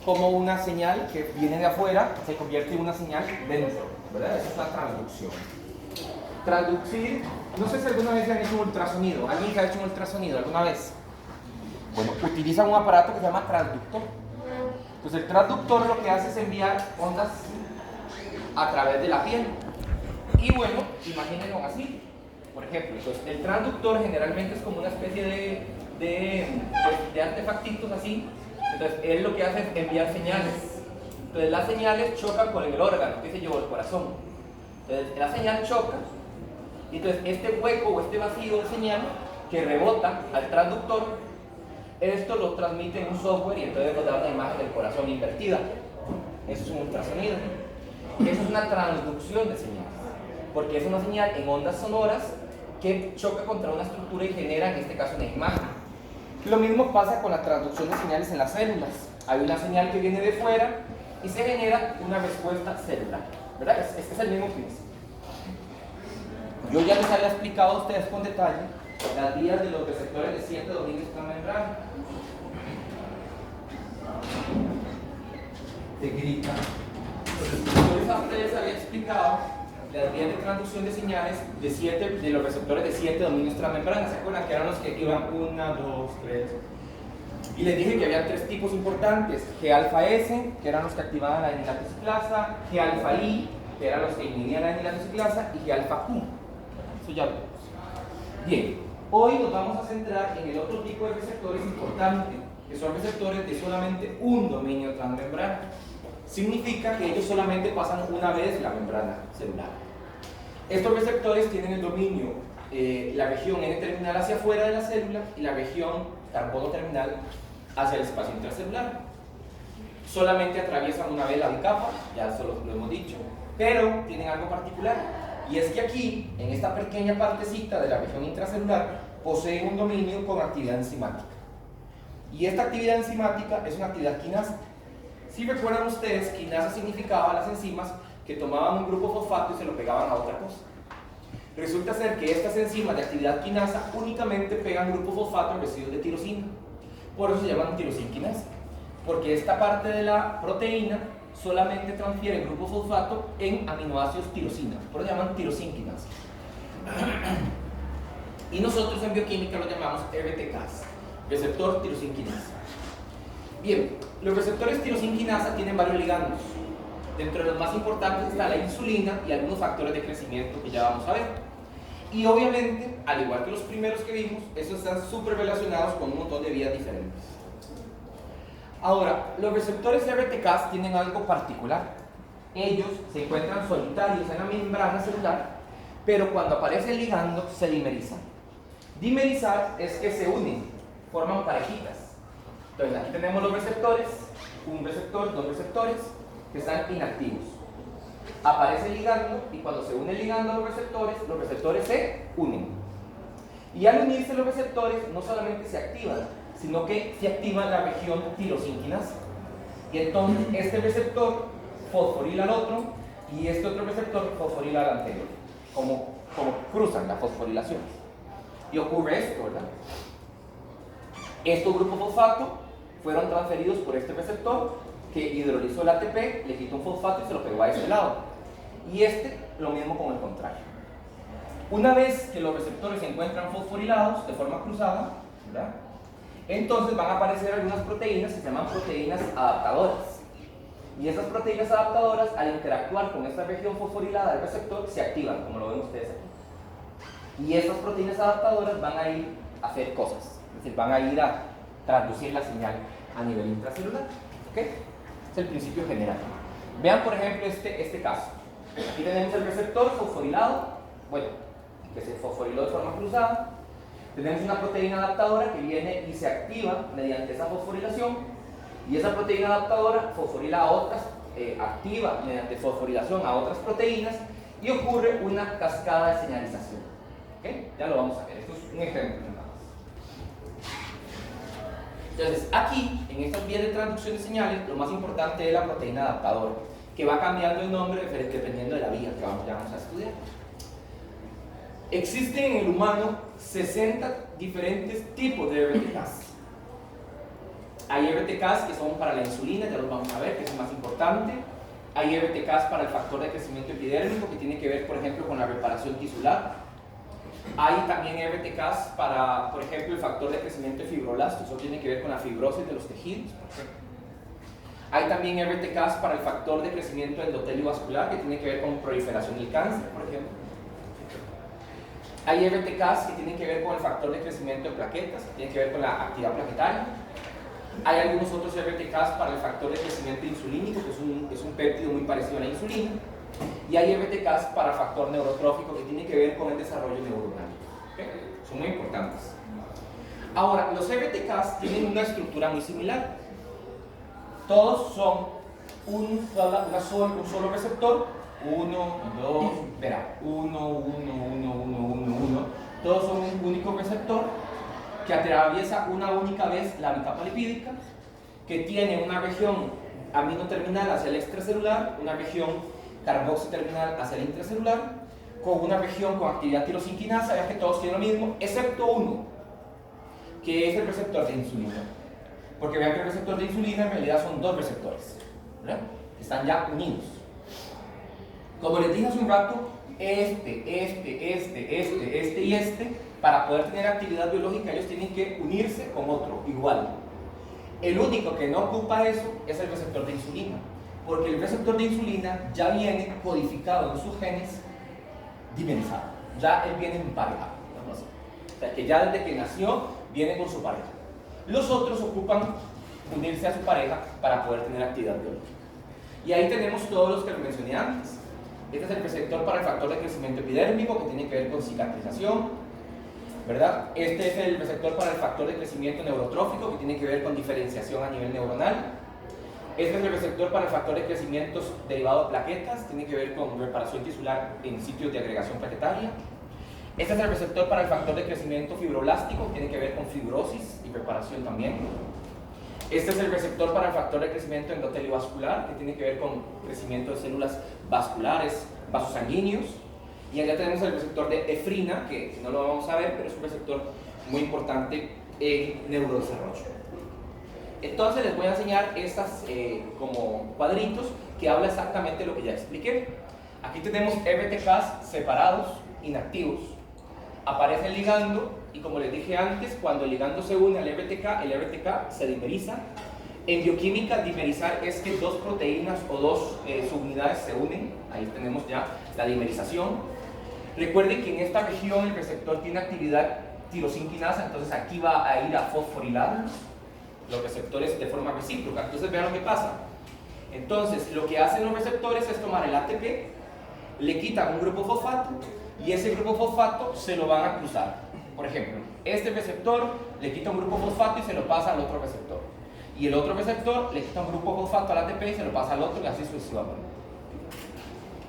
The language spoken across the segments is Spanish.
como una señal que viene de afuera se convierte en una señal dentro, ¿verdad? Esa es la transducción. Traducir, no sé si alguna vez han hecho un ultrasonido. ¿Alguien que ha hecho un ultrasonido alguna vez? Bueno, utilizan un aparato que se llama transductor. Entonces el transductor lo que hace es enviar ondas a través de la piel. Y bueno, imagínenlo así. Por ejemplo, entonces, el transductor generalmente es como una especie de artefactitos así. Entonces él lo que hace es enviar señales. Entonces las señales chocan con el órgano, qué sé yo, el corazón. Entonces la señal choca. Y entonces este hueco o este vacío de señal que rebota al transductor, esto lo transmite en un software y entonces nos da una imagen del corazón invertida. Eso es un ultrasonido. Eso es una transducción de señal, porque es una señal en ondas sonoras que choca contra una estructura y genera, en este caso, una imagen. Lo mismo pasa con la transducción de señales en las células. Hay una señal que viene de fuera y se genera una respuesta celular, ¿verdad? Este es el mismo principio. Yo ya les había explicado a ustedes con detalle las vías de los receptores de 7 dominios transmembrana. Te grita. Yo les a ustedes había explicado las vías de transducción de señales de los receptores de 7 dominios transmembrana. ¿Se acuerdan que eran los que iban 1, 2, 3? Y les dije que había 3 tipos importantes: G-alfa-S, que eran los que activaban la enilatosiclasa; G-alfa-I, que eran los que inhibían la enilatosiclasa; y G-alfa-Q. Eso ya lo vemos. Bien, hoy nos vamos a centrar en el otro tipo de receptores importante, que son receptores de solamente un dominio transmembrana. Significa que ellos solamente pasan una vez la membrana celular. Estos receptores tienen el dominio, la región N-terminal hacia afuera de la célula y la región carbono-terminal hacia el espacio intracelular. Solamente atraviesan una vez la bicapa, ya eso lo hemos dicho, pero tienen algo particular, y es que aquí, en esta pequeña partecita de la región intracelular, poseen un dominio con actividad enzimática. Y esta actividad enzimática es una actividad quinasa. Si recuerdan ustedes, quinasa significaba las enzimas que tomaban un grupo fosfato y se lo pegaban a otra cosa. Resulta ser que estas enzimas de actividad quinasa únicamente pegan grupo fosfato en residuos de tirosina. Por eso se llaman tirosinquinasa, porque esta parte de la proteína solamente transfiere el grupo fosfato en aminoácidos tirosina. Por eso se llaman tirosinquinasa. Y nosotros en bioquímica lo llamamos RTCase, receptor tirosinquinasa. Bien, los receptores tirosinquinasa tienen varios ligandos. Dentro de los más importantes está la insulina y algunos factores de crecimiento que ya vamos a ver. Y obviamente, al igual que los primeros que vimos, esos están súper relacionados con un montón de vías diferentes. Ahora, los receptores RTCase tienen algo particular. Ellos se encuentran solitarios en la membrana celular, pero cuando aparece el ligando se dimerizan. Dimerizar es que se unen, forman parejitas. Entonces aquí tenemos los receptores, un receptor, dos receptores, que están inactivos. Aparece el ligando y cuando se une el ligando a los receptores se unen. Y al unirse los receptores no solamente se activan, sino que se activa la región tirosinquinasa. Y entonces este receptor fosforila al otro y este otro receptor fosforila al anterior, como cruzan las fosforilaciones. Y ocurre esto, ¿verdad? Estos grupos fosfato fueron transferidos por este receptor que hidrolizó el ATP, le quitó un fosfato y se lo pegó a este lado. Y lo mismo con el contrario. Una vez que los receptores se encuentran fosforilados de forma cruzada, ¿verdad?, entonces van a aparecer algunas proteínas que se llaman proteínas adaptadoras. Y esas proteínas adaptadoras, al interactuar con esta región fosforilada del receptor, se activan, como lo ven ustedes aquí. Y esas proteínas adaptadoras van a ir a hacer cosas, es decir, van a ir a traducir la señal a nivel intracelular. ¿Ok? Es el principio general. Vean, por ejemplo, este caso. Aquí tenemos el receptor fosforilado, bueno, que se fosforiló de forma cruzada. Tenemos una proteína adaptadora que viene y se activa mediante esa fosforilación, y esa proteína adaptadora fosforila a otras, activa mediante fosforilación a otras proteínas, y ocurre una cascada de señalización. ¿Okay? Ya lo vamos a ver, esto es un ejemplo nada más. Entonces, aquí, en estas vías de transducción de señales, lo más importante es la proteína adaptadora, que va cambiando el nombre dependiendo de la vía que ya vamos a estudiar. Existen en el humano 60 diferentes tipos de RTCase. Hay RTKs que son para la insulina, ya los vamos a ver, que es el más importante. Hay RTKs para el factor de crecimiento epidérmico, que tiene que ver, por ejemplo, con la reparación tisular. Hay también RTKs para, por ejemplo, el factor de crecimiento de fibroblastos, eso tiene que ver con la fibrosis de los tejidos, por ejemplo. Hay también RTKs para el factor de crecimiento endotelio vascular, que tiene que ver con proliferación del cáncer, por ejemplo. Hay RTKs que tienen que ver con el factor de crecimiento de plaquetas, que tiene que ver con la actividad plaquetaria. Hay algunos otros RTKs para el factor de crecimiento insulínico, que es un péptido muy parecido a la insulina. Y hay RTKs para factor neurotrófico, que tiene que ver con el desarrollo neuronal. ¿Okay? Son muy importantes. Ahora, los RTKs tienen una estructura muy similar. Todos son un solo receptor. 1, 2, verá, 1. Todos son un único receptor que atraviesa una única vez la capa lipídica, que tiene una región amino terminal hacia el extracelular, una región carboxi terminal hacia el intracelular, con una región con actividad tirosinquinasa, ya que todos tienen lo mismo, excepto uno, que es el receptor de insulina. Porque vean que el receptor de insulina en realidad son dos receptores, ¿verdad? Están ya unidos. Como les dije hace un rato, este y para poder tener actividad biológica, ellos tienen que unirse con otro, igual. El único que no ocupa eso es el receptor de insulina, porque el receptor de insulina ya viene codificado en sus genes dimerizado, ya él viene emparejado, o sea que ya desde que nació viene con su pareja. Los otros ocupan unirse a su pareja para poder tener actividad biológica. Y ahí tenemos todos los que les mencioné antes. Este es el receptor para el factor de crecimiento epidérmico, que tiene que ver con cicatrización, ¿verdad? Este es el receptor para el factor de crecimiento neurotrófico, que tiene que ver con diferenciación a nivel neuronal. Este es el receptor para el factor de crecimiento derivado de plaquetas, tiene que ver con reparación tisular en sitios de agregación plaquetaria. Este es el receptor para el factor de crecimiento fibroblástico, que tiene que ver con fibrosis y reparación también. Este es el receptor para el factor de crecimiento endotelio vascular, que tiene que ver con crecimiento de células vasculares, vasos sanguíneos. Y allá tenemos el receptor de efrina, que no lo vamos a ver, pero es un receptor muy importante en neurodesarrollo. Entonces les voy a enseñar estas como cuadritos que habla exactamente de lo que ya expliqué. Aquí tenemos RTKs separados, inactivos. Aparece el ligando y, como les dije antes, cuando el ligando se une al RTK, el RTK se dimeriza. En bioquímica, dimerizar es que dos proteínas o dos subunidades se unen. Ahí tenemos ya la dimerización. Recuerden que en esta región el receptor tiene actividad tirosinquinasa, entonces aquí va a ir a fosforilar los receptores de forma recíproca. Entonces vean lo que pasa. Entonces lo que hacen los receptores es tomar el ATP, le quitan un grupo fosfato y ese grupo fosfato se lo van a cruzar. Por ejemplo, este receptor le quita un grupo fosfato y se lo pasa al otro receptor. Y el otro receptor le quita un grupo fosfato al ATP y se lo pasa al otro, y así sucesivamente.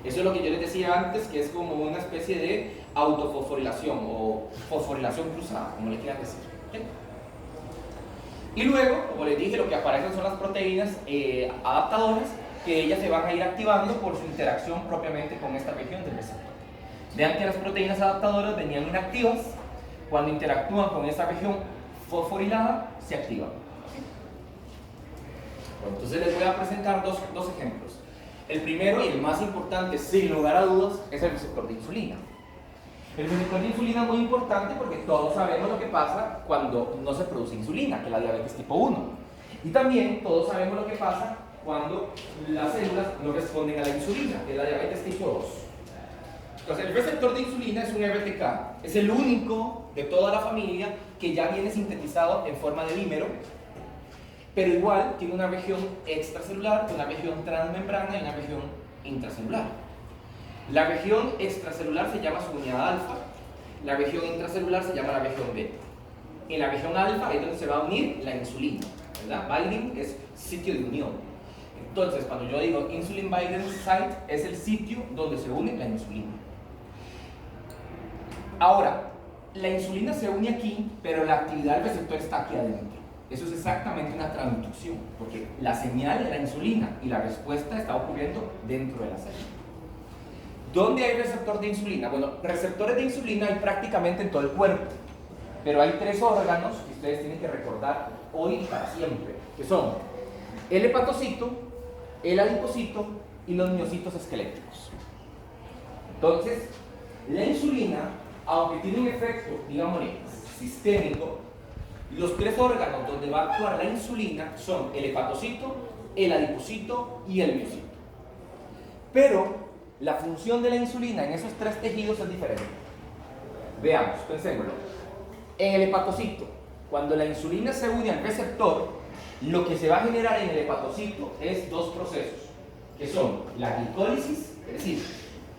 Eso es lo que yo les decía antes, que es como una especie de autofosforilación o fosforilación cruzada, como le quieran decir. ¿Okay? Y luego, como les dije, lo que aparecen son las proteínas adaptadoras, que ellas se van a ir activando por su interacción propiamente con esta región del receptor. Vean que las proteínas adaptadoras venían inactivas, cuando interactúan con esta región fosforilada, se activan. Bueno, entonces les voy a presentar dos ejemplos. El primero y el más importante, sin lugar a dudas, es el receptor de insulina. El receptor de insulina es muy importante porque todos sabemos lo que pasa cuando no se produce insulina, que es la diabetes tipo 1. Y también todos sabemos lo que pasa cuando las células no responden a la insulina, que es la diabetes tipo 2. Entonces, el receptor de insulina es un RTK, es el único de toda la familia que ya viene sintetizado en forma de dímero, pero igual tiene una región extracelular, una región transmembrana y una región intracelular. La región extracelular se llama su unidad alfa, la región intracelular se llama la región beta. En la región alfa es donde se va a unir la insulina, ¿verdad? Binding es sitio de unión. Entonces, cuando yo digo insulin binding site, es el sitio donde se une la insulina. Ahora, la insulina se une aquí, pero la actividad del receptor está aquí adentro. Eso es exactamente una transducción, porque la señal de la insulina y la respuesta está ocurriendo dentro de la célula. ¿Dónde hay receptor de insulina? Bueno, receptores de insulina hay prácticamente en todo el cuerpo, pero hay tres órganos que ustedes tienen que recordar hoy y para siempre, que son el hepatocito, el adipocito y los miocitos esqueléticos. Entonces, la insulina, aunque tiene un efecto, digámosle, sistémico, los tres órganos donde va a actuar la insulina son el hepatocito, el adipocito y el miocito. Pero la función de la insulina en esos tres tejidos es diferente. Veamos, pensémoslo. En el hepatocito, cuando la insulina se une al receptor, lo que se va a generar en el hepatocito es dos procesos, que son la glicólisis, es decir,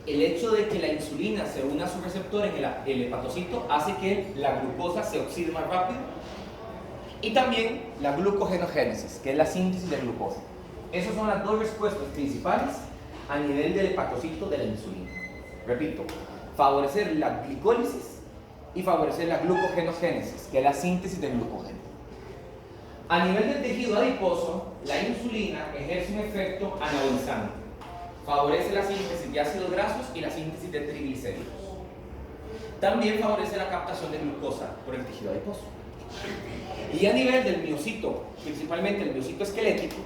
el hecho de que la insulina se una a su receptor en el hepatocito hace que la glucosa se oxide más rápido, y también la glucogenogénesis, que es la síntesis de glucosa. Esas son las dos respuestas principales a nivel del hepatocito de la insulina. Repito, favorecer la glicólisis y favorecer la glucogenogénesis, que es la síntesis de glucógeno. A nivel del tejido adiposo, la insulina ejerce un efecto anabolizante. Favorece la síntesis de ácidos grasos y la síntesis de triglicéridos. También favorece la captación de glucosa por el tejido adiposo. Y a nivel del miocito, principalmente el miocito esquelético,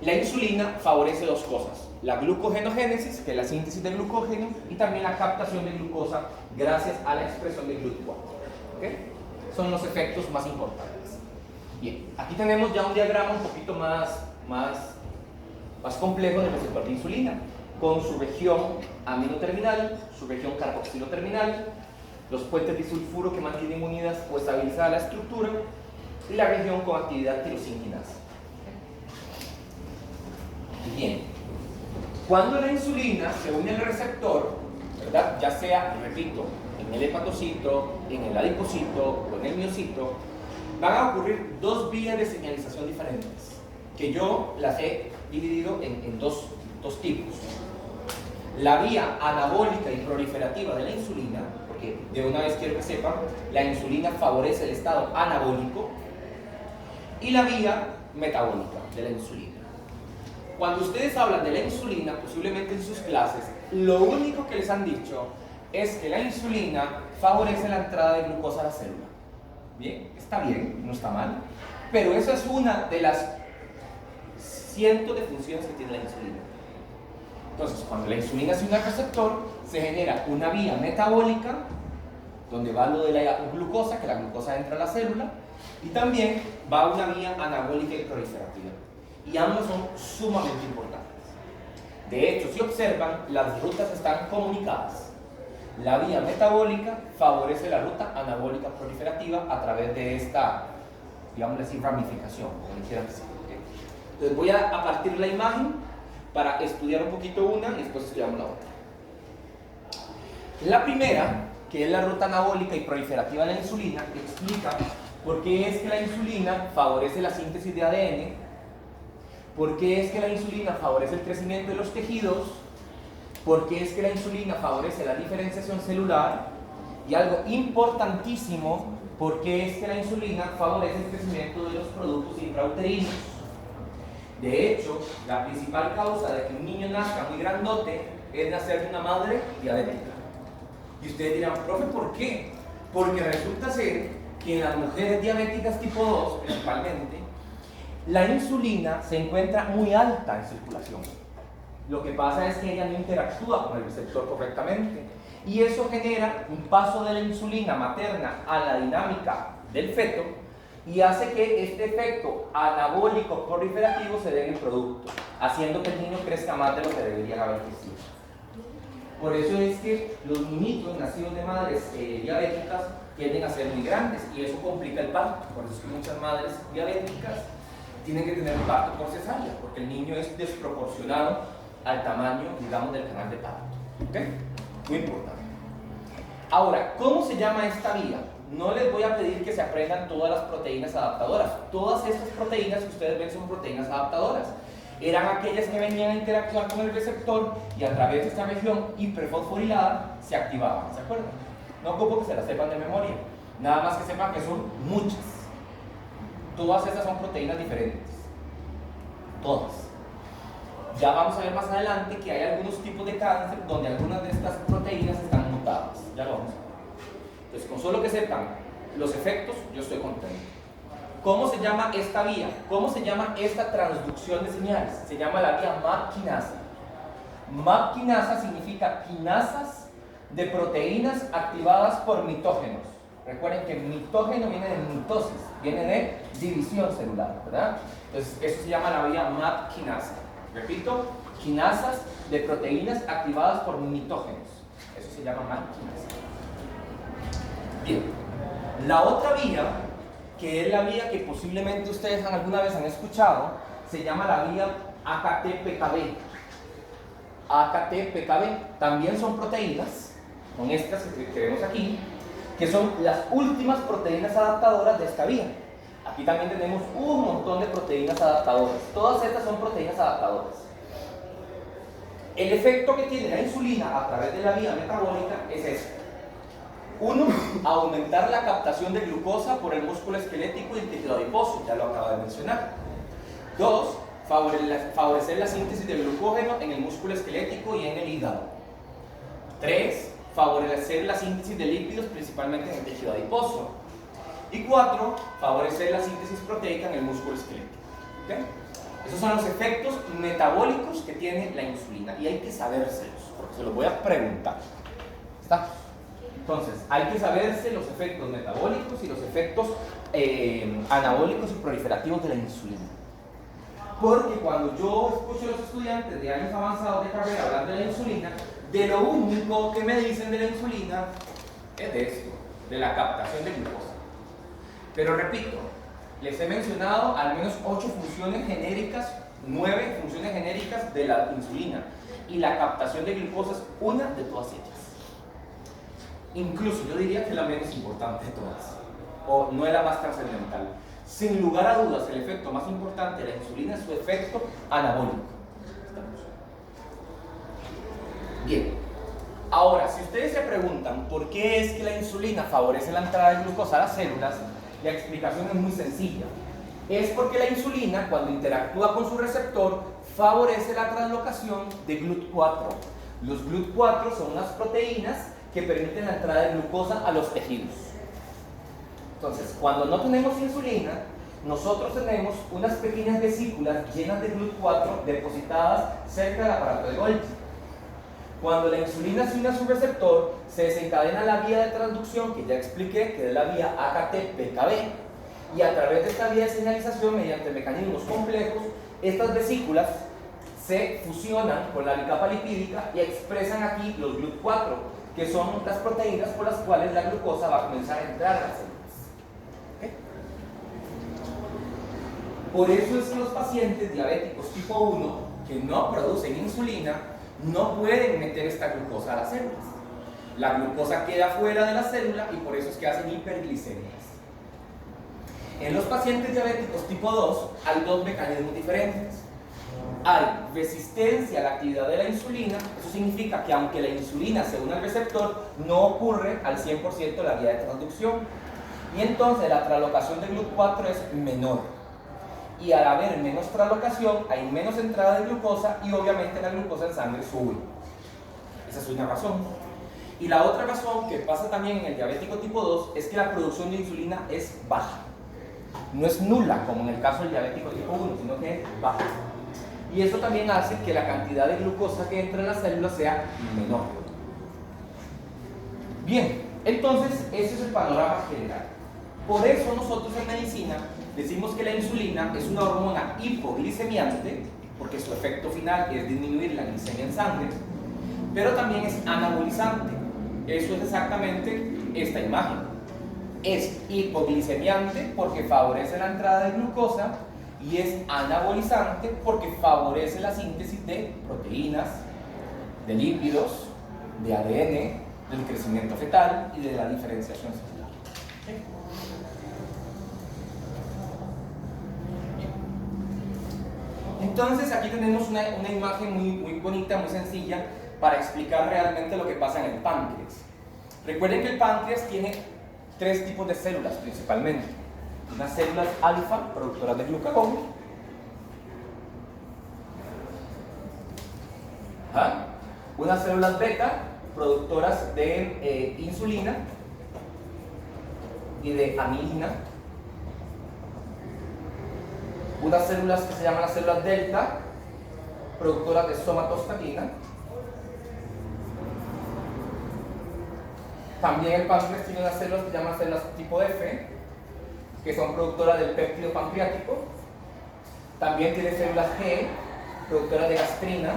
la insulina favorece dos cosas: la glucogenogénesis, que es la síntesis de glucógeno, y también la captación de glucosa gracias a la expresión de GLUT4. ¿Okay? Son los efectos más importantes. Bien, aquí tenemos ya un diagrama un poquito más complejo del receptor de insulina, con su región aminoterminal, su región carboxilo-terminal, los puentes disulfuro que mantienen unidas o estabilizada la estructura, y la región con actividad tirosinquinasa. Bien, cuando la insulina se une al receptor, ¿verdad? Ya sea, repito, en el hepatocito, en el adipocito o en el miocito, van a ocurrir dos vías de señalización diferentes, que yo las he dividido en dos tipos. La vía anabólica y proliferativa de la insulina, porque de una vez quiero que sepan, la insulina favorece el estado anabólico, y la vía metabólica de la insulina. Cuando ustedes hablan de la insulina, posiblemente en sus clases, lo único que les han dicho es que la insulina favorece la entrada de glucosa a la célula. Bien, está bien, no está mal, pero esa es una de las cientos de funciones que tiene la insulina. Entonces, cuando la insulina se une al receptor, se genera una vía metabólica, donde va lo de la glucosa, que la glucosa entra a la célula, y también va una vía anabólica y proliferativa. Y ambos son sumamente importantes. De hecho, si observan, las rutas están comunicadas. La vía metabólica favorece la ruta anabólica proliferativa a través de esta, digamos así, ramificación, como quieran decir. Entonces voy a partir la imagen para estudiar un poquito una y después estudiamos la otra. La primera, que es la ruta anabólica y proliferativa de la insulina, explica por qué es que la insulina favorece la síntesis de ADN, por qué es que la insulina favorece el crecimiento de los tejidos, por qué es que la insulina favorece la diferenciación celular, y algo importantísimo, por qué es que la insulina favorece el crecimiento de los productos intrauterinos. De hecho, la principal causa de que un niño nazca muy grandote es nacer de una madre diabética. Y ustedes dirán, profe, ¿por qué? Porque resulta ser que en las mujeres diabéticas tipo 2, principalmente, la insulina se encuentra muy alta en circulación. Lo que pasa es que ella no interactúa con el receptor correctamente, y eso genera un paso de la insulina materna a la dinámica del feto, y hace que este efecto anabólico proliferativo se dé en el producto, haciendo que el niño crezca más de lo que debería haber crecido. Por eso es que los niñitos nacidos de madres diabéticas tienden a ser muy grandes, y eso complica el parto. Por eso es que muchas madres diabéticas tienen que tener un parto por cesárea, porque el niño es desproporcionado al tamaño, digamos, del canal de parto. ¿Ok? Muy importante. Ahora, ¿cómo se llama esta vía? No les voy a pedir que se aprendan todas las proteínas adaptadoras. Todas estas proteínas que ustedes ven son proteínas adaptadoras. Eran aquellas que venían a interactuar con el receptor y a través de esta región hiperfosforilada se activaban. ¿Se acuerdan? No ocupo que se las sepan de memoria. Nada más que sepan que son muchas. Todas estas son proteínas diferentes. Todas. Ya vamos a ver más adelante que hay algunos tipos de cáncer donde algunas de estas proteínas están mutadas. Ya lo vamos a ver. Entonces, con solo que sepan los efectos, yo estoy contento. ¿Cómo se llama esta vía? ¿Cómo se llama esta transducción de señales? Se llama la vía MAP quinasa. MAP quinasa significa quinasas de proteínas activadas por mitógenos. Recuerden que mitógeno viene de mitosis, viene de división celular, ¿verdad? Entonces, eso se llama la vía MAP quinasa. Repito, quinasas de proteínas activadas por mitógenos. Eso se llama MAP quinasa. Bien, la otra vía, que es la vía que posiblemente ustedes alguna vez han escuchado, se llama la vía AKT-PKB. AKT-PKB también son proteínas, son estas que vemos aquí, que son las últimas proteínas adaptadoras de esta vía. Aquí también tenemos un montón de proteínas adaptadoras. Todas estas son proteínas adaptadoras. El efecto que tiene la insulina a través de la vía metabólica es este. Uno, aumentar la captación de glucosa por el músculo esquelético y el tejido adiposo, ya lo acabo de mencionar. Dos, favorecer la síntesis de glucógeno en el músculo esquelético y en el hígado. Tres, favorecer la síntesis de lípidos, principalmente en el tejido adiposo. Y cuatro, favorecer la síntesis proteica en el músculo esquelético. ¿Okay? Esos son los efectos metabólicos que tiene la insulina y hay que sabérselos, porque se los voy a preguntar. ¿Está? Entonces, hay que saberse los efectos metabólicos y los efectos anabólicos y proliferativos de la insulina. Porque cuando yo escucho a los estudiantes de años avanzados de carrera hablar de la insulina, de lo único que me dicen de la insulina es de esto, de la captación de glucosa. Pero repito, les he mencionado al menos 8 funciones genéricas, 9 funciones genéricas de la insulina. Y la captación de glucosa es una de todas ellas. Incluso yo diría que es la menos importante de todas, o no es la más trascendental. Sin lugar a dudas, el efecto más importante de la insulina es su efecto anabólico. Bien, ahora, si ustedes se preguntan por qué es que la insulina favorece la entrada de glucosa a las células, la explicación es muy sencilla. Es porque la insulina, cuando interactúa con su receptor, favorece la translocación de GLUT4. Los GLUT4 son unas proteínas que permiten la entrada de glucosa a los tejidos. Entonces, cuando no tenemos insulina, nosotros tenemos unas pequeñas vesículas llenas de GLUT4 depositadas cerca del aparato de Golgi. Cuando la insulina se une a su receptor, se desencadena la vía de transducción que ya expliqué, que es la vía AKT-PKB, y a través de esta vía de señalización, mediante mecanismos complejos, estas vesículas se fusionan con la bicapa lipídica y expresan aquí los GLUT4, que son las proteínas por las cuales la glucosa va a comenzar a entrar a las células. ¿Okay? Por eso es que los pacientes diabéticos tipo 1 que no producen insulina no pueden meter esta glucosa a las células. La glucosa queda fuera de la célula y por eso es que hacen hiperglicemias. En los pacientes diabéticos tipo 2 hay dos mecanismos diferentes. Hay resistencia a la actividad de la insulina, eso significa que aunque la insulina se une al receptor, no ocurre al 100% la vía de transducción. Y entonces la translocación de GLUT4 es menor. Y al haber menos translocación, hay menos entrada de glucosa y obviamente la glucosa en sangre sube. Esa es una razón. Y la otra razón que pasa también en el diabético tipo 2 es que la producción de insulina es baja. No es nula como en el caso del diabético tipo 1, sino que es baja. Y eso también hace que la cantidad de glucosa que entra en las células sea menor. Bien, entonces ese es el panorama general. Por eso nosotros en medicina decimos que la insulina es una hormona hipoglicemiante, porque su efecto final es disminuir la glicemia en sangre, pero también es anabolizante. Eso es exactamente esta imagen. Es hipoglicemiante porque favorece la entrada de glucosa y es anabolizante porque favorece la síntesis de proteínas, de lípidos, de ADN, del crecimiento fetal y de la diferenciación celular. Entonces aquí tenemos una imagen muy bonita, muy sencilla para explicar realmente lo que pasa en el páncreas. Recuerden que el páncreas tiene 3 tipos de células principalmente. Unas células alfa, productoras de glucagón. Unas células beta, productoras de insulina y de amilina. unas células que se llaman las células delta, productoras de somatostatina. También el páncreas tiene unas células que se llaman células tipo F, que son productoras del péptido pancreático. También tiene células G, productoras de gastrina.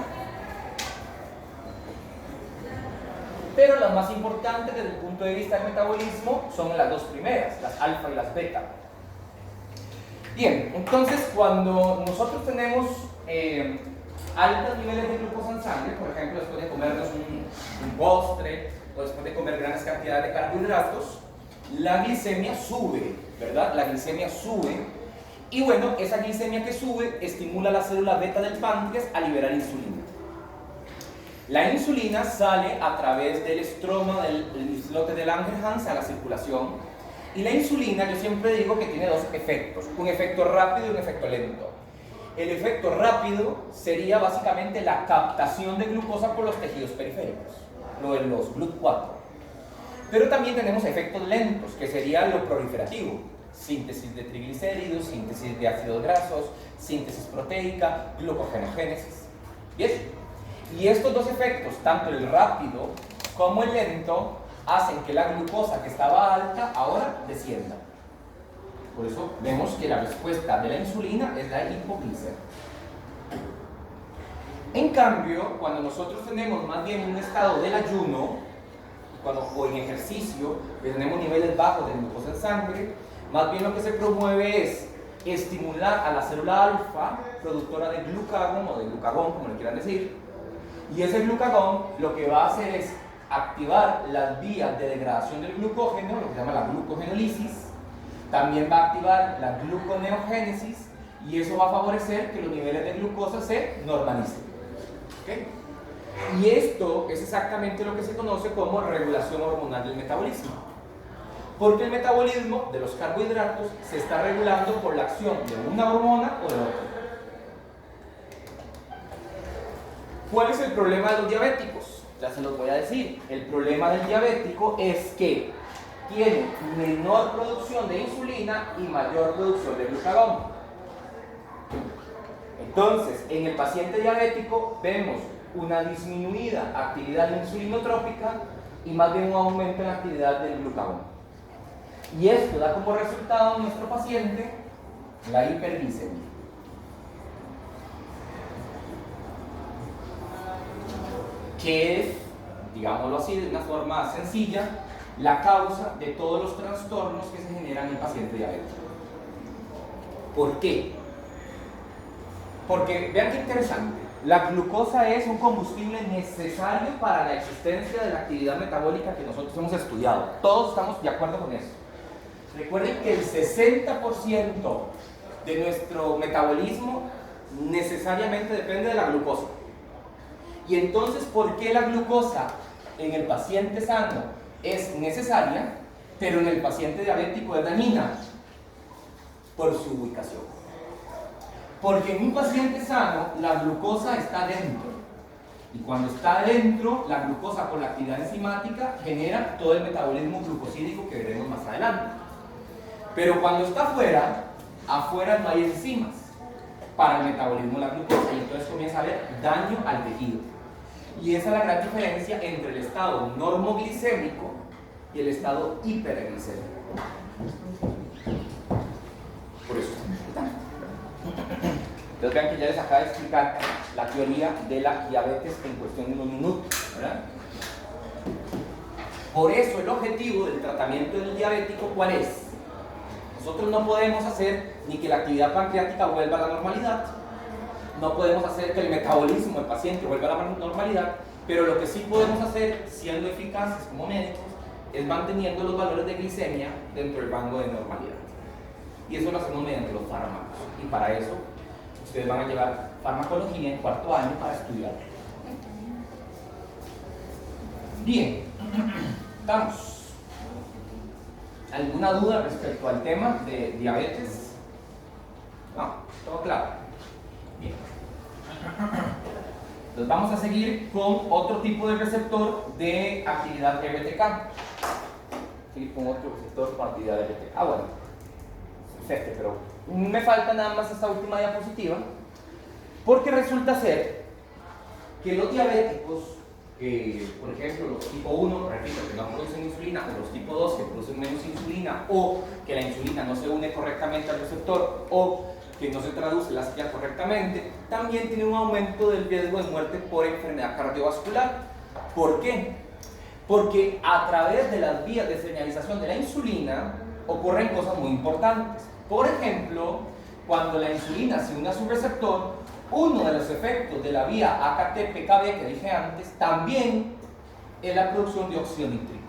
Pero las más importantes desde el punto de vista del metabolismo son las dos primeras, las alfa y las beta. Bien, entonces cuando nosotros tenemos altos niveles de glucosa en sangre, por ejemplo después de comernos un postre o después de comer grandes cantidades de carbohidratos, la glicemia sube, ¿verdad? La glicemia sube y bueno, esa glicemia que sube estimula la célula beta del páncreas a liberar insulina. La insulina sale a través del estroma del islote de Langerhans a la circulación. Y la insulina, yo siempre digo que tiene dos efectos, un efecto rápido y un efecto lento. El efecto rápido sería básicamente la captación de glucosa por los tejidos periféricos, lo de los GLUT4. Pero también tenemos efectos lentos, que sería lo proliferativo, síntesis de triglicéridos, síntesis de ácidos grasos, síntesis proteica, glucogenogénesis. ¿Bien? Y estos dos efectos, tanto el rápido como el lento, hacen que la glucosa que estaba alta ahora descienda. Por eso vemos que la respuesta de la insulina es la hipoglicemia. En cambio, cuando nosotros tenemos más bien un estado del ayuno, o en ejercicio, que tenemos niveles bajos de glucosa en sangre, más bien lo que se promueve es estimular a la célula alfa, productora de glucagón o de glucagón, como le quieran decir, y ese glucagón lo que va a hacer es activar las vías de degradación del glucógeno, lo que se llama la glucogenólisis. También va a activar la gluconeogénesis y eso va a favorecer que los niveles de glucosa se normalicen. ¿Okay? Y esto es exactamente lo que se conoce como regulación hormonal del metabolismo. Porque el metabolismo de los carbohidratos se está regulando por la acción de una hormona o de otra. ¿Cuál es el problema de los diabéticos? Ya se los voy a decir. El problema del diabético es que tiene menor producción de insulina y mayor producción de glucagón. Entonces, en el paciente diabético vemos una disminuida actividad insulinotrópica y más bien un aumento en la actividad del glucagón. Y esto da como resultado en nuestro paciente la hiperglicemia. Que es, digámoslo así, de una forma sencilla, la causa de todos los trastornos que se generan en el paciente diabético. ¿Por qué? Porque, vean qué interesante, la glucosa es un combustible necesario para la existencia de la actividad metabólica que nosotros hemos estudiado. Todos estamos de acuerdo con eso. Recuerden que el 60% de nuestro metabolismo necesariamente depende de la glucosa. Y entonces, ¿por qué la glucosa en el paciente sano es necesaria, pero en el paciente diabético es dañina? Por su ubicación. Porque en un paciente sano, la glucosa está dentro. Y cuando está dentro, la glucosa por la actividad enzimática genera todo el metabolismo glucosídico que veremos más adelante. Pero cuando está afuera, afuera no hay enzimas para el metabolismo de la glucosa y entonces comienza a haber daño al tejido. Y esa es la gran diferencia entre el estado normoglicémico y el estado hiperglicémico. Por eso. Entonces vean que ya les acabo de explicar la teoría de la diabetes en cuestión de unos minutos, ¿verdad? Por eso el objetivo del tratamiento del diabético, ¿cuál es? Nosotros no podemos hacer ni que la actividad pancreática vuelva a la normalidad, no podemos hacer que el metabolismo del paciente vuelva a la normalidad, pero lo que sí podemos hacer, siendo eficaces como médicos, es manteniendo los valores de glicemia dentro del rango de normalidad. Y eso lo hacemos mediante los fármacos. Y para eso, ustedes van a llevar farmacología en cuarto año para estudiar. Bien, vamos. ¿Alguna duda respecto al tema de diabetes? No, todo claro. Bien. Entonces vamos a seguir con otro tipo de receptor de actividad RTK. Seguir con otro receptor con actividad RTK. Ah, bueno, es este, pero Me falta nada más esta última diapositiva, porque resulta ser que los diabéticos, por ejemplo, los tipo 1, repito, que no producen insulina, o los tipo 2 que producen menos insulina, o que la insulina no se une correctamente al receptor, o que no se traduce la señal correctamente, también tiene un aumento del riesgo de muerte por enfermedad cardiovascular. ¿Por qué? Porque a través de las vías de señalización de la insulina ocurren cosas muy importantes. Por ejemplo, cuando la insulina se une a su receptor, uno de los efectos de la vía AKT-PKB que dije antes también es la producción de óxido nítrico.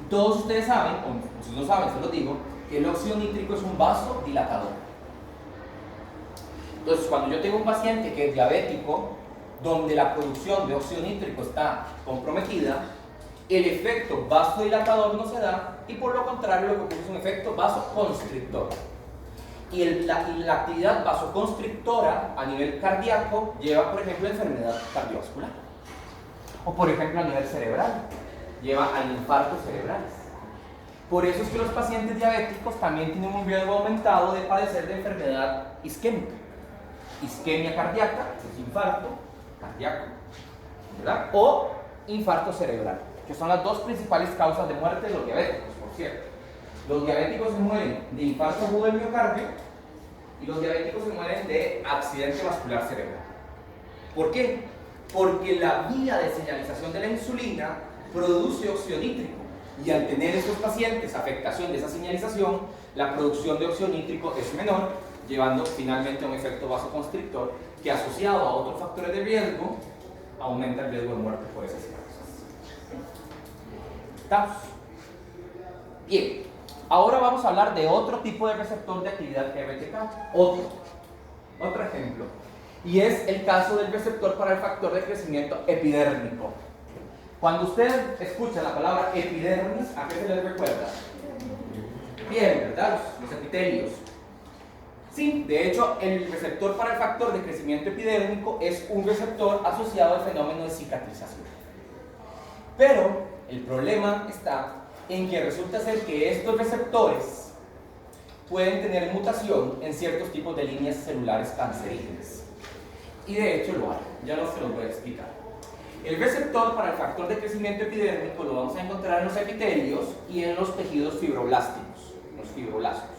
Todos ustedes saben, o si no saben, se los digo, que el óxido nítrico es un vasodilatador. Entonces, cuando yo tengo un paciente que es diabético, donde la producción de óxido nítrico está comprometida, el efecto vasodilatador no se da, y por lo contrario lo que ocurre es un efecto vasoconstrictor. Y la actividad vasoconstrictora a nivel cardíaco lleva, por ejemplo, a enfermedad cardiovascular. O, por ejemplo, a nivel cerebral, lleva a infartos cerebrales. Por eso es que los pacientes diabéticos también tienen un riesgo aumentado de padecer de enfermedad isquémica. Isquemia cardíaca, que es infarto cardíaco, ¿verdad? O infarto cerebral, que son las dos principales causas de muerte de los diabéticos, por cierto. Los diabéticos se mueren de infarto agudo del miocardio y los diabéticos se mueren de accidente vascular cerebral. ¿Por qué? Porque la vía de señalización de la insulina produce óxido nítrico, y al tener estos pacientes afectación de esa señalización, la producción de óxido nítrico es menor, llevando finalmente a un efecto vasoconstrictor que, asociado a otros factores de riesgo, aumenta el riesgo de muerte por esas causas. ¿Estamos? Bien, ahora vamos a hablar de otro tipo de receptor de actividad RTK, otro ejemplo, y es el caso del receptor para el factor de crecimiento epidérmico. Cuando usted escucha la palabra epidermis, ¿a qué se les recuerda? Bien, ¿verdad? Los epitelios. Sí, de hecho, el receptor para el factor de crecimiento epidérmico es un receptor asociado al fenómeno de cicatrización. Pero el problema está en que resulta ser que estos receptores pueden tener mutación en ciertos tipos de líneas celulares cancerígenas. Y de hecho lo hay, ya no se los voy a explicar. El receptor para el factor de crecimiento epidérmico lo vamos a encontrar en los epitelios y en los tejidos fibroblásticos, los fibroblastos.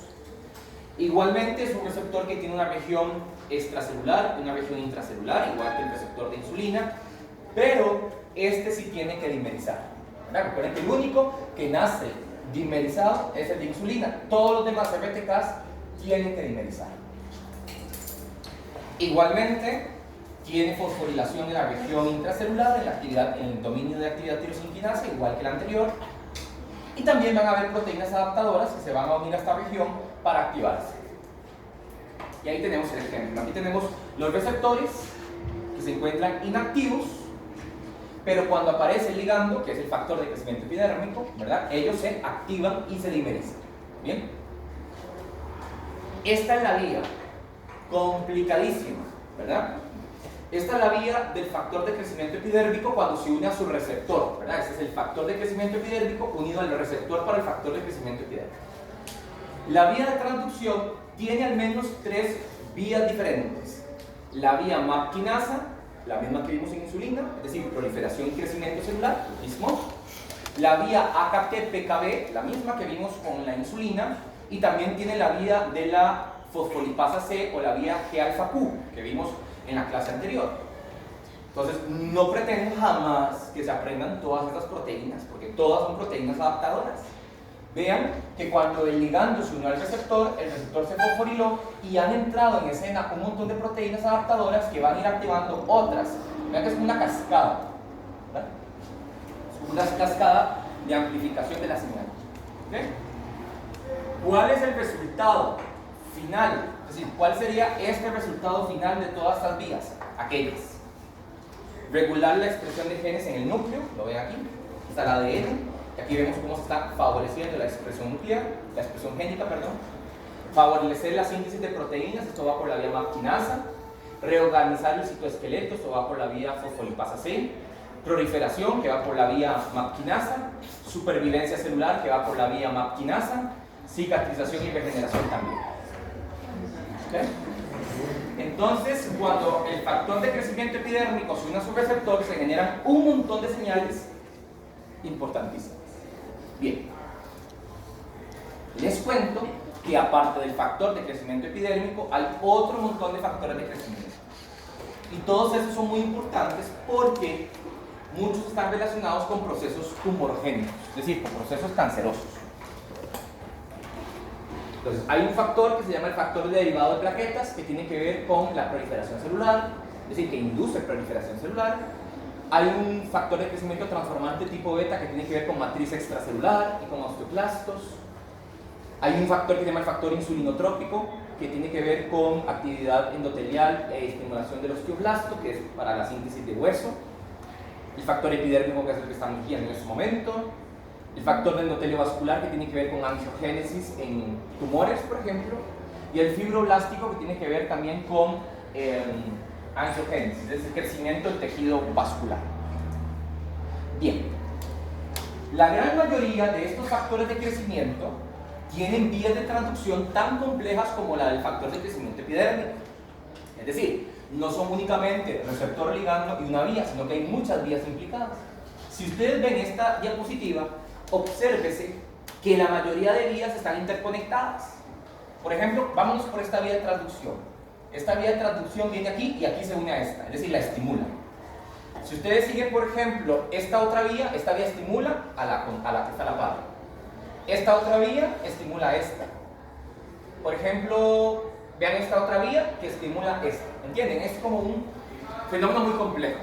Igualmente es un receptor que tiene una región extracelular y una región intracelular, igual que el receptor de insulina, pero este sí tiene que dimerizar. Recuerden que el único que nace dimerizado es el de insulina. Todos los demás RTKs tienen que dimerizar. Igualmente tiene fosforilación en la región intracelular, en el dominio de actividad tirosinquinasa, igual que el anterior. Y también van a haber proteínas adaptadoras que se van a unir a esta región para activarse. Y ahí tenemos el ejemplo. Aquí tenemos los receptores que se encuentran inactivos, pero cuando aparece el ligando, que es el factor de crecimiento epidérmico, ¿verdad? Ellos se activan y se dimerizan. ¿Bien? Esta es la vía complicadísima, ¿verdad? Esta es la vía del factor de crecimiento epidérmico cuando se une a su receptor, ¿verdad? Este es el factor de crecimiento epidérmico unido al receptor para el factor de crecimiento epidérmico. La vía de transducción tiene al menos 3 vías diferentes. La vía MAP quinasa, la misma que vimos en insulina, es decir, proliferación y crecimiento celular, lo mismo. La vía AKT-PKB, la misma que vimos con la insulina, y también tiene la vía de la fosfolipasa C o la vía G-alfa-Q, que vimos en la clase anterior. Entonces, no pretendo jamás que se aprendan todas estas proteínas, porque todas son proteínas adaptadoras. Vean que cuando el ligando se unió al receptor, el receptor se fosforiló y han entrado en escena un montón de proteínas adaptadoras que van a ir activando otras. Vean que es como una cascada, ¿verdad? Es una cascada de amplificación de la señal. ¿Okay? ¿Cuál es el resultado final? Es decir, ¿cuál sería este resultado final de todas estas vías? Aquellas. Regular la expresión de genes en el núcleo, lo ven aquí, está el ADN. Aquí vemos cómo se está favoreciendo la expresión nuclear, la expresión génica, perdón. Favorecer la síntesis de proteínas, esto va por la vía MAP quinasa. Reorganizar el citoesqueleto, esto va por la vía fosfolipasa C. Proliferación, que va por la vía MAP quinasa. Supervivencia celular, que va por la vía MAP quinasa. Cicatrización y regeneración también. ¿Ok? Entonces, cuando el factor de crecimiento epidérmico se une a su receptor, se generan un montón de señales importantísimas. Bien, les cuento que aparte del factor de crecimiento epidérmico, hay otro montón de factores de crecimiento. Y todos esos son muy importantes porque muchos están relacionados con procesos tumorogénicos, es decir, con procesos cancerosos. Entonces, hay un factor que se llama el factor de derivado de plaquetas que tiene que ver con la proliferación celular, es decir, que induce proliferación celular. Hay un factor de crecimiento transformante tipo beta que tiene que ver con matriz extracelular y con osteoclastos. Hay un factor que se llama el factor insulinotrópico que tiene que ver con actividad endotelial e estimulación del osteoblasto, que es para la síntesis de hueso. El factor epidérmico, que es el que estamos viendo en este momento. El factor de endotelio vascular, que tiene que ver con angiogénesis en tumores, por ejemplo. Y el fibroblástico, que tiene que ver también con angiogénesis, es decir, crecimiento del tejido vascular. Bien, la gran mayoría de estos factores de crecimiento tienen vías de transducción tan complejas como la del factor de crecimiento epidérmico. Es decir, no son únicamente receptor ligando y una vía, sino que hay muchas vías implicadas. Si ustedes ven esta diapositiva, obsérvese que la mayoría de vías están interconectadas. Por ejemplo, vámonos por esta vía de transducción. Esta vía de transducción viene aquí y aquí se une a esta, es decir, la estimula. Si ustedes siguen, por ejemplo, esta vía estimula a la que está a la par. Esta otra vía estimula a esta. Por ejemplo, vean esta otra vía que estimula esta. ¿Entienden? Es como un fenómeno muy complejo.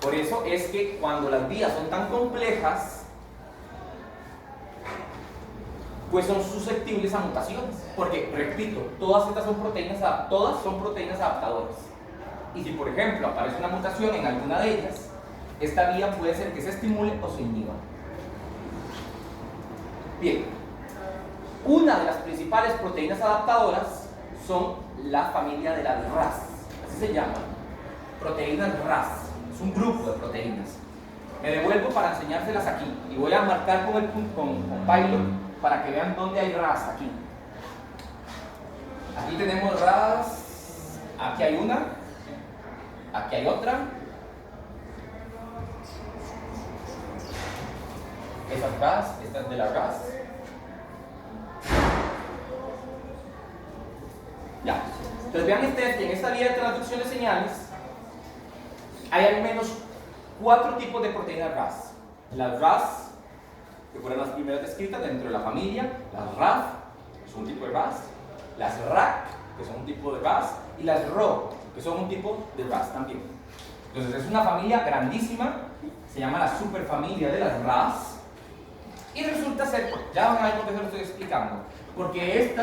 Por eso es que cuando las vías son tan complejas, pues son susceptibles a mutaciones. Porque, repito, todas estas son proteínas adaptadoras. Y si, por ejemplo, aparece una mutación en alguna de ellas, esta vía puede ser que se estimule o se inhiba. Bien, una de las principales proteínas adaptadoras son la familia de las RAS, así se llaman, proteínas RAS, es un grupo de proteínas. Me devuelvo para enseñárselas aquí y voy a marcar con Pilot para que vean dónde hay RAS aquí. Aquí tenemos RAS, aquí hay una, aquí hay otra. Esta es RAS, esta es de la RAS. Ya. Entonces vean que en esta vía de transducción de señales hay al menos 4 tipos de proteínas RAS. Las RAS, que fueron las primeras descritas dentro de la familia, las RAF, que son un tipo de RAS, las RAC, que son un tipo de RAS, y las RO, que son un tipo de RAS también. Entonces es una familia grandísima, se llama la superfamilia de las RAS. Y resulta ser, ya van a ver por qué se lo estoy explicando, porque esta